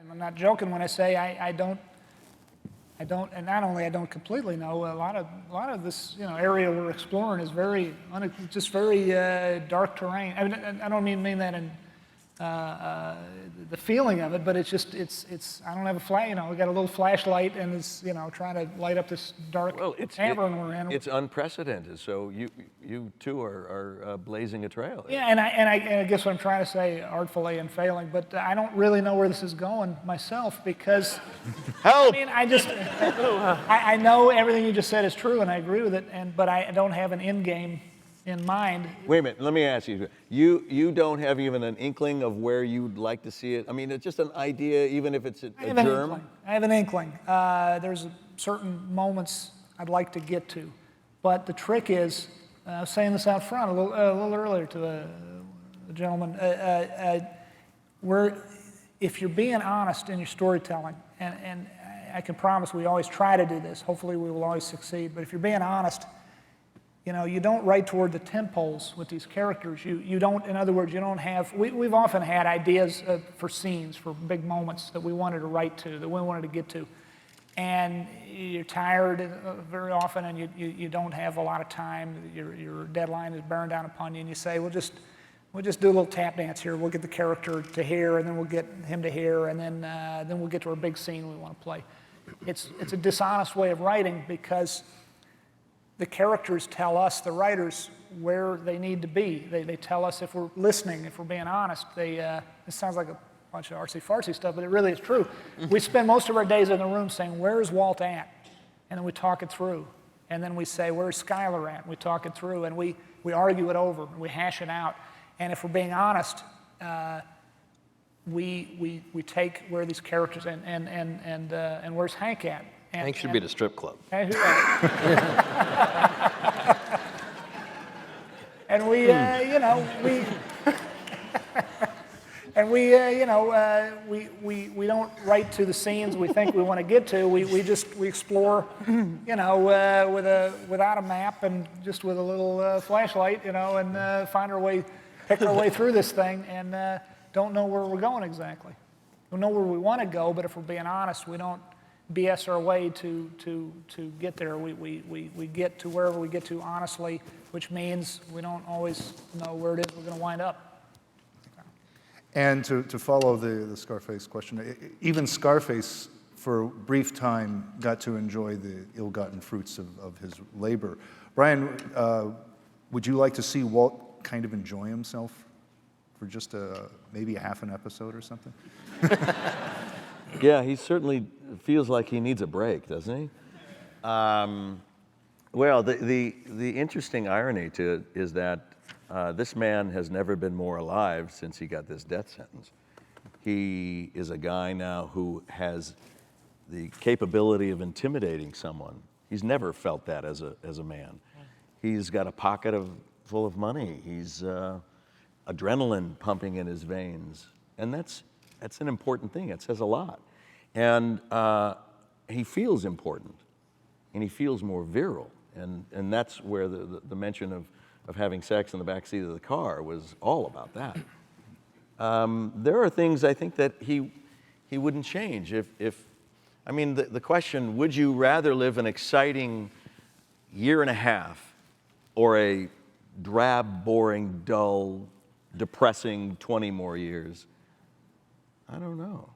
I'm not joking when I say I don't, and not only I don't completely know, a lot of this area we're exploring is just very dark terrain. I mean, I don't mean that in the feeling of it, but it's I don't have a flash, we got a little flashlight and it's trying to light up this dark cavern we're in. It's unprecedented. So you too are blazing a trail. Yeah, and I guess what I'm trying to say, artfully and failing, but I don't really know where this is going myself because help. I mean, I know everything you just said is true and I agree with it, but I don't have an end game in mind. Wait a minute, let me ask you. You don't have even an inkling of where you'd like to see it? I mean, it's just an idea, even if it's a germ? I have an inkling. There's certain moments I'd like to get to. But the trick is, I was saying this out front a little earlier to a gentleman, if you're being honest in your storytelling, and I can promise we always try to do this, hopefully we will always succeed, but if you're being honest, you don't write toward the temples with these characters. You don't, in other words, you don't have, we've often had ideas for scenes, for big moments that we wanted to write to, that we wanted to get to. And you're tired very often and you don't have a lot of time. Your deadline is bearing down upon you and you say, we'll just do a little tap dance here. We'll get the character to here and then we'll get him to here and then we'll get to our big scene we want to play. It's a dishonest way of writing because the characters tell us, the writers, where they need to be. They tell us if we're listening, if we're being honest. This sounds like a bunch of artsy-fartsy stuff, but it really is true. We spend most of our days in the room saying, where's Walt at? And then we talk it through. And then we say, where's Skylar at? And we talk it through, and we argue it over, and we hash it out. And if we're being honest, we take where these characters, and where's Hank at? Hank should be at a strip club. And we don't write to the scenes we think we want to get to. We explore, without a map and just with a little flashlight, and pick our way through this thing, and don't know where we're going exactly. We know where we want to go, but if we're being honest, we don't BS our way to get there. We get to wherever we get to honestly, which means we don't always know where it is we're going to wind up. And to follow the Scarface question, even Scarface, for a brief time, got to enjoy the ill-gotten fruits of his labor. Bryan, would you like to see Walt kind of enjoy himself for just maybe a half an episode or something? Yeah, he certainly feels like he needs a break, doesn't he? Well, the interesting irony to it is that this man has never been more alive since he got this death sentence. He is a guy now who has the capability of intimidating someone. He's never felt that as a man. He's got a pocket full of money. He's adrenaline pumping in his veins, and that's an important thing. It says a lot. And he feels important, and he feels more virile. And that's where the mention of having sex in the backseat of the car was all about that. There are things I think that he wouldn't change. I mean, the question, would you rather live an exciting year and a half or a drab, boring, dull, depressing 20 more years? I don't know.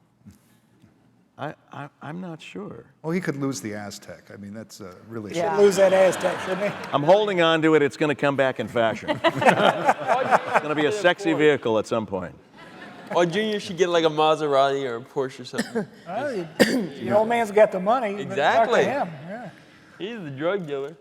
I'm not sure. Well, he could lose the Aztec. I mean, that's really... Yeah. Should lose that Aztec, shouldn't he? I'm holding on to it. It's going to come back in fashion. It's going to be a sexy vehicle at some point. Or Junior should get like a Maserati or a Porsche or something. Well, the old man's got the money. Exactly. Talk to him. Yeah. He's the drug dealer.